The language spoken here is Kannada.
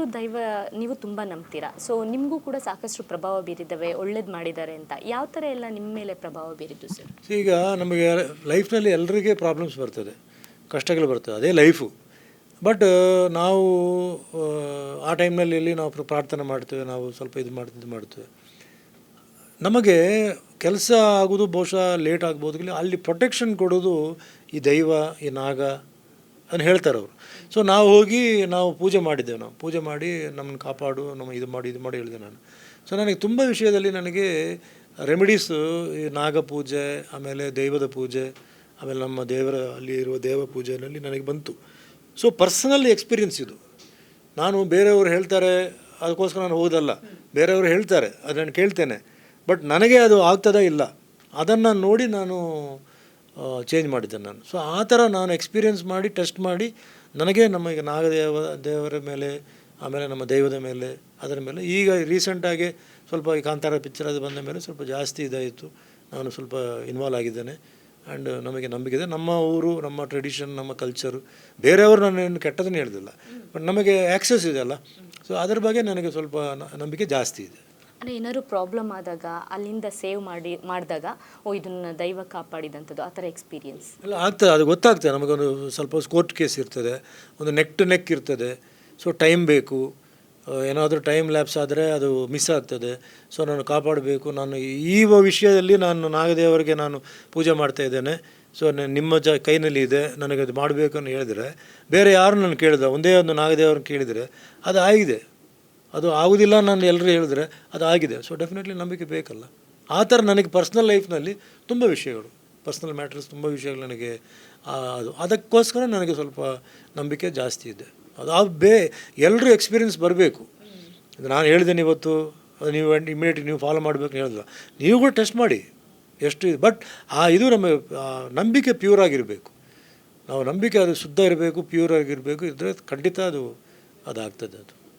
ಇಬ್ಬರು ದೈವ ನೀವು ತುಂಬ ನಂಬ್ತೀರಾ, ಸೊ ನಿಮಗೂ ಕೂಡ ಸಾಕಷ್ಟು ಪ್ರಭಾವ ಬೀರಿದ್ದಾವೆ, ಒಳ್ಳೇದು ಮಾಡಿದ್ದಾರೆ ಅಂತ. ಯಾವ ಥರ ಎಲ್ಲ ನಿಮ್ಮ ಮೇಲೆ ಪ್ರಭಾವ ಬೀರಿದ್ದು ಸರ್? ಈಗ ನಮಗೆ ಲೈಫ್ನಲ್ಲಿ ಎಲ್ಲರಿಗೆ ಪ್ರಾಬ್ಲಮ್ಸ್ ಬರ್ತದೆ, ಕಷ್ಟಗಳು ಬರ್ತದೆ, ಅದೇ ಲೈಫು. ಬಟ್ ನಾವು ಆ ಟೈಮ್ನಲ್ಲಿ ಎಲ್ಲಿ ನಾವು ಪ್ರಾರ್ಥನೆ ಮಾಡ್ತೇವೆ, ನಾವು ಸ್ವಲ್ಪ ಇದು ಮಾಡ್ತೇವೆ. ನಮಗೆ ಕೆಲಸ ಆಗೋದು ಬಹುಶಃ ಲೇಟ್ ಆಗ್ಬೋದು, ಅಲ್ಲಿ ಪ್ರೊಟೆಕ್ಷನ್ ಕೊಡೋದು ಈ ದೈವ, ಈ ನಾಗ ಅಂತ ಹೇಳ್ತಾರೆ ಅವರು. ಸೊ ನಾವು ಹೋಗಿ ನಾವು ಪೂಜೆ ಮಾಡಿದ್ದೆವು, ನಾವು ಪೂಜೆ ಮಾಡಿ ನಮ್ಮನ್ನು ಕಾಪಾಡು, ನಮ್ಮ ಇದು ಮಾಡಿ ಹೇಳಿದೆ ನಾನು. ಸೊ ನನಗೆ ತುಂಬ ವಿಷಯದಲ್ಲಿ ನನಗೆ ರೆಮಿಡೀಸು, ಈ ನಾಗ ಪೂಜೆ, ಆಮೇಲೆ ದೈವದ ಪೂಜೆ, ಆಮೇಲೆ ನಮ್ಮ ದೇವರ ಅಲ್ಲಿ ಇರುವ ದೇವ ಪೂಜೆಯಲ್ಲಿ ನನಗೆ ಬಂತು. ಸೊ ಪರ್ಸನಲ್ ಎಕ್ಸ್ಪೀರಿಯನ್ಸ್ ಇದು. ನಾನು ಬೇರೆಯವರು ಹೇಳ್ತಾರೆ ಅದಕ್ಕೋಸ್ಕರ ನಾನು ಹೋಗೋದಲ್ಲ, ಬೇರೆಯವರು ಹೇಳ್ತಾರೆ ಅದು ನಾನು ಕೇಳ್ತೇನೆ, ಬಟ್ ನನಗೆ ಅದು ಆಗ್ತದಾ ಇಲ್ಲ ಅದನ್ನು ನೋಡಿ ನಾನು ಚೇಂಜ್ ಮಾಡಿದ್ದೇನೆ ನಾನು. ಸೊ ಆ ಥರ ನಾನು ಎಕ್ಸ್ಪೀರಿಯೆನ್ಸ್ ಮಾಡಿ ಟೆಸ್ಟ್ ಮಾಡಿ ನನಗೆ ನಮಗೆ ದೇವರ ಮೇಲೆ, ಆಮೇಲೆ ನಮ್ಮ ದೈವದ ಮೇಲೆ, ಅದರ ಮೇಲೆ ಈಗ ರೀಸೆಂಟಾಗಿ ಸ್ವಲ್ಪ ಈ ಕಾಂತಾರ ಪಿಕ್ಚರ್ ಅದು ಬಂದ ಮೇಲೆ ಸ್ವಲ್ಪ ಜಾಸ್ತಿ ಇದಾಯಿತು, ನಾನು ಸ್ವಲ್ಪ ಇನ್ವಾಲ್ವ್ ಆಗಿದ್ದೇನೆ. ಆ್ಯಂಡ್ ನಮಗೆ ನಂಬಿಕೆ ಇದೆ, ನಮ್ಮ ಊರು, ನಮ್ಮ ಟ್ರೆಡಿಷನ್, ನಮ್ಮ ಕಲ್ಚರು. ಬೇರೆಯವರು ನಾನು ಏನು ಕೆಟ್ಟದನ್ನು ಹೇಳಿದಿಲ್ಲ, ಬಟ್ ನಮಗೆ ಆ್ಯಕ್ಸಸ್ ಇದೆಯಲ್ಲ, ಸೊ ಅದರ ಬಗ್ಗೆ ನನಗೆ ಸ್ವಲ್ಪ ನಂಬಿಕೆ ಜಾಸ್ತಿ ಇದೆ. ಅಂದರೆ ಏನಾದ್ರು ಪ್ರಾಬ್ಲಮ್ ಆದಾಗ ಅಲ್ಲಿಂದ ಸೇವ್ ಮಾಡಿದಾಗ ಇದನ್ನು ದೈವ ಕಾಪಾಡಿದಂಥದ್ದು, ಆ ಥರ ಎಕ್ಸ್ಪೀರಿಯನ್ಸ್ ಎಲ್ಲ ಆಗ್ತದೆ, ಅದು ಗೊತ್ತಾಗ್ತದೆ ನಮಗೊಂದು. ಸ್ವಲ್ಪ ಕೋರ್ಟ್ ಕೇಸ್ ಇರ್ತದೆ, ಒಂದು ನೆಕ್ ಟು ನೆಕ್ ಇರ್ತದೆ, ಸೊ ಟೈಮ್ ಬೇಕು. ಏನಾದರೂ ಟೈಮ್ ಲ್ಯಾಪ್ಸ್ ಆದರೆ ಅದು ಮಿಸ್ ಆಗ್ತದೆ. ಸೊ ನಾನು ಕಾಪಾಡಬೇಕು. ನಾನು ಈ ವಿಷಯದಲ್ಲಿ ನಾನು ನಾಗದೇವರಿಗೆ ನಾನು ಪೂಜೆ ಮಾಡ್ತಾಯಿದ್ದೇನೆ, ಸೊ ನಿಮ್ಮ ಕೈನಲ್ಲಿ ಇದೆ, ನನಗೆ ಅದು ಮಾಡಬೇಕು ಅಂತ ಹೇಳಿದರೆ, ಬೇರೆ ಯಾರು ನಾನು ಕೇಳಿದೆ, ಒಂದೇ ಒಂದು ನಾಗದೇವರನ್ನು ಕೇಳಿದರೆ ಅದು ಆಗಿದೆ. ಅದು ಆಗೋದಿಲ್ಲ ನಾನು ಎಲ್ಲರೂ ಹೇಳಿದ್ರೆ ಅದು ಆಗಿದೆ. ಸೊ ಡೆಫಿನೆಟ್ಲಿ ನಂಬಿಕೆ ಬೇಕಲ್ಲ. ಆ ಥರ ನನಗೆ ಪರ್ಸ್ನಲ್ ಲೈಫ್ನಲ್ಲಿ ತುಂಬ ವಿಷಯಗಳು, ಪರ್ಸ್ನಲ್ ಮ್ಯಾಟ್ರಸ್ ತುಂಬ ವಿಷಯಗಳು ನನಗೆ ಅದಕ್ಕೋಸ್ಕರ ನನಗೆ ಸ್ವಲ್ಪ ನಂಬಿಕೆ ಜಾಸ್ತಿ ಇದೆ. ಅದು ಎಲ್ಲರೂ ಎಕ್ಸ್ಪೀರಿಯೆನ್ಸ್ ಬರಬೇಕು. ನಾನು ಹೇಳಿದ್ದೇನೆ ಇವತ್ತು, ನೀವು ಇಮಿಡಿಯೇಟ್ಲಿ ನೀವು ಫಾಲೋ ಮಾಡಬೇಕು ಹೇಳಿಲ್ಲ, ನೀವು ಕೂಡ ಟೆಸ್ಟ್ ಮಾಡಿ ಎಷ್ಟು. ಬಟ್ ಇದು ನಮ್ಮ ನಂಬಿಕೆ ಪ್ಯೂರ್ ಆಗಿರಬೇಕು. ನಾವು ನಂಬಿಕೆ ಅದು ಶುದ್ಧ ಇರಬೇಕು, ಪ್ಯೂರ್ ಆಗಿರಬೇಕು, ಇದ್ದರೆ ಖಂಡಿತ ಅದಾಗ್ತದೆ ಅದು.